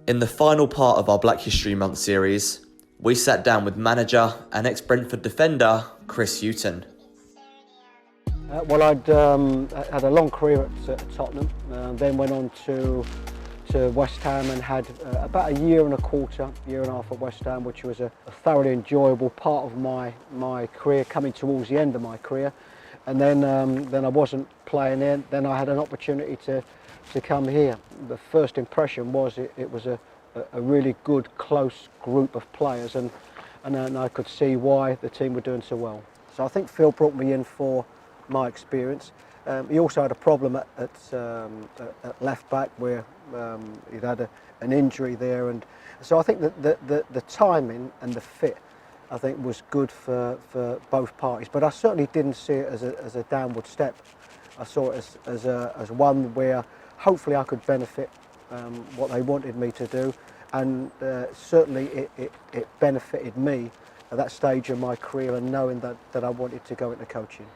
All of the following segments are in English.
In the final part of our Black History Month series, we sat down with manager and ex-Brentford defender Chris Hughton. Well, I'd had a long career at Tottenham, then went on to West Ham and had about a year and a quarter, year and a half at West Ham, which was a thoroughly enjoyable part of my career, coming towards the end of my career. And then I wasn't playing there. Then I had an opportunity to come here. The first impression was it was a really good, close group of players, and I could see why the team were doing so well. So I think Phil brought me in for my experience. He also had a problem at left back where he'd had an injury there, and so I think that the timing and the fit, I think, was good for both parties. But I certainly didn't see it as a downward step. I saw it as one where hopefully I could benefit what they wanted me to do, and certainly it benefited me at that stage of my career, and knowing that I wanted to go into coaching.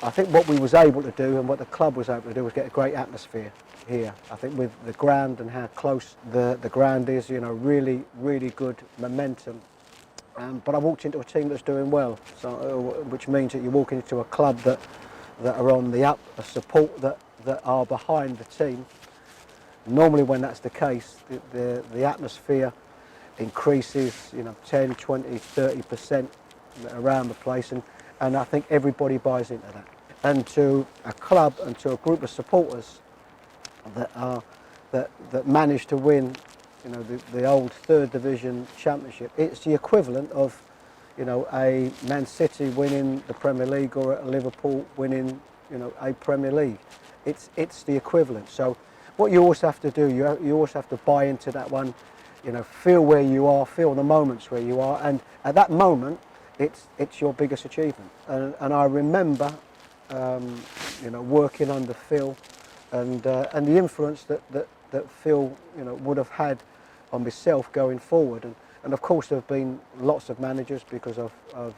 I think what we was able to do and what the club was able to do was get a great atmosphere here. I think with the ground and how close the ground is, you know, really good momentum. But I walked into a team that's doing well, so which means that you're walking into a club that are on the up, a support that are behind the team. Normally when that's the case, the atmosphere increases, you know, 10, 20, 30% around the place, and I think everybody buys into that. And to a club and to a group of supporters that managed to win, you know, the old third division championship, it's the equivalent of, you know, a Man City winning the Premier League or a Liverpool winning, you know, a Premier League. It's the equivalent. So what you always have to do, you always have to buy into that one, you know, feel where you are, feel the moments where you are, and at that moment, it's your biggest achievement. And I remember, you know, working under Phil, and the influence that Phil, you know, would have had on myself going forward. And of course, there have been lots of managers, because I've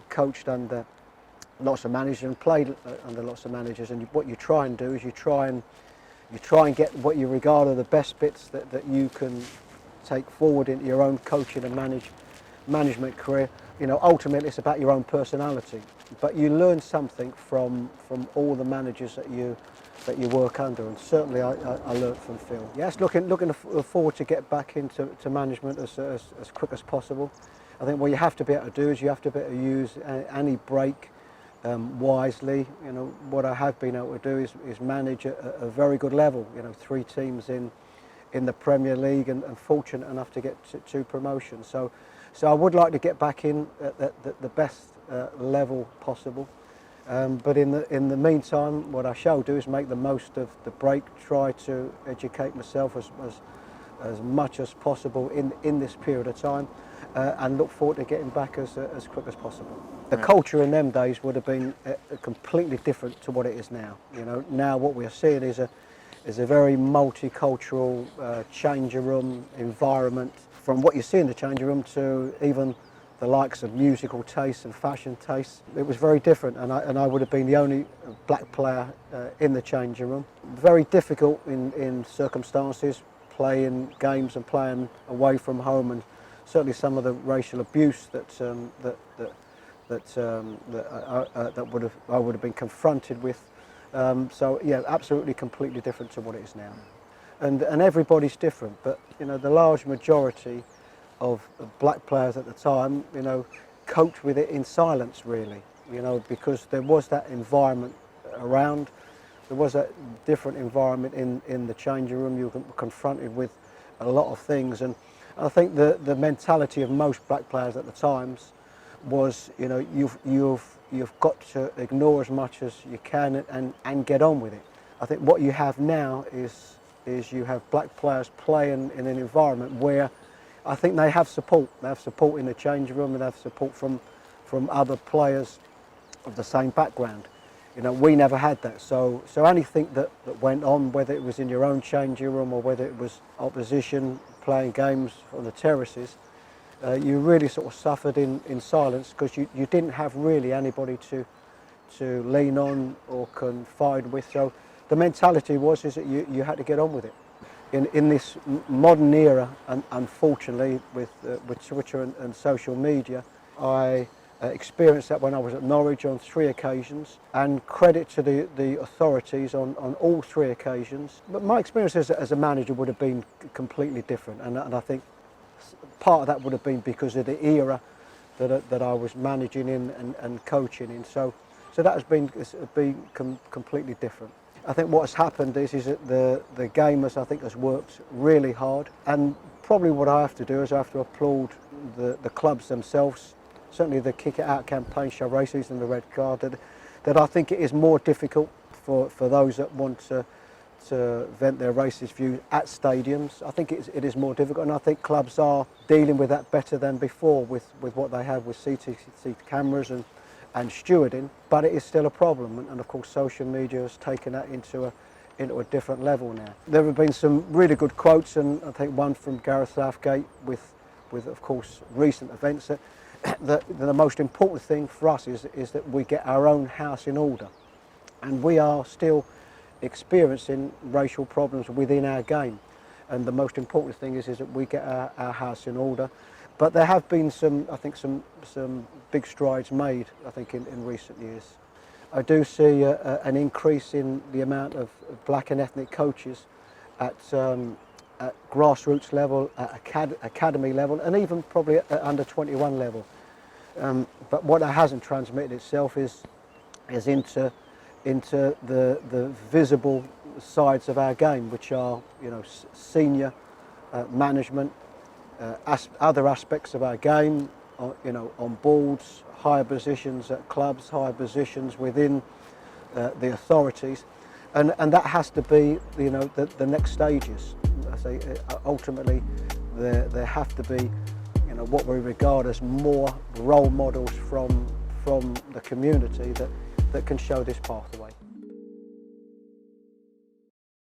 coached under lots of managers and played under lots of managers. And what you try and do is you try and get what you regard are the best bits that you can take forward into your own coaching and management career. You know, ultimately it's about your own personality, but you learn something from all the managers that you work under, and certainly I learned from Phil. Yes, looking forward to get back into management as quick as possible. I think what you have to be able to do is you have to be able to use any break wisely. You know, what I have been able to do is manage at a very good level. You know, 3 teams in the Premier League, and fortunate enough to get 2 promotions. So I would like to get back in at the best level possible. But in the meantime, what I shall do is make the most of the break, try to educate myself as much as possible in this period of time, and look forward to getting back as quick as possible. The culture in them days would have been completely different to what it is now. You know, now what we are seeing is a very multicultural changing room environment. From what you see in the changing room to even the likes of musical tastes and fashion tastes, it was very different, and I would have been the only black player in the changing room. Very difficult in circumstances, playing games and playing away from home, and certainly some of the racial abuse that I would have been confronted with. So yeah, absolutely completely different to what it is now. And everybody's different, but you know, the large majority of black players at the time, you know, coped with it in silence, really, you know, because there was that environment around. There was a different environment in the changing room. You were confronted with a lot of things, and I think the mentality of most black players at the times was, you know, you've got to ignore as much as you can and get on with it. I think what you have now is you have black players playing in an environment where I think they have support. They have support in the changing room, and they have support from other players of the same background. You know, we never had that. So anything that went on, whether it was in your own changing room or whether it was opposition playing games on the terraces, you really sort of suffered in silence, because you didn't have really anybody to lean on or confide with. So the mentality was that you had to get on with it. in this modern era, and unfortunately with Twitter and social media, I experienced that when I was at Norwich on 3 occasions, and credit to the authorities on all 3 occasions. But my experience as a manager would have been completely different, and I think part of that would have been because of the era that I was managing in and coaching in. So that has been completely different. I think what's happened is that the game has worked really hard, and probably what I have to do is I have to applaud the clubs themselves. Certainly the Kick It Out campaign, Show Races and the Red Card, that I think it is more difficult for those that want to vent their racist views at stadiums. I think it is more difficult, and I think clubs are dealing with that better than before with what they have with CCTV cameras and stewarding, but it is still a problem, and of course social media has taken that into a different level now. There have been some really good quotes, and I think one from Gareth Southgate with of course recent events, that the most important thing for us is that we get our own house in order, and we are still experiencing racial problems within our game, and the most important thing is that we get our house in order. But there have been some big strides made, I think, in recent years. I do see an increase in the amount of black and ethnic coaches at grassroots level, at academy level, and even probably at under 21 level. But what that hasn't transmitted itself is into the visible sides of our game, which are, you know, senior management, other aspects of our game, you know, on boards, higher positions at clubs, higher positions within the authorities, and that has to be, you know, the next stages. I say ultimately there have to be, you know, what we regard as more role models from the community that can show this pathway.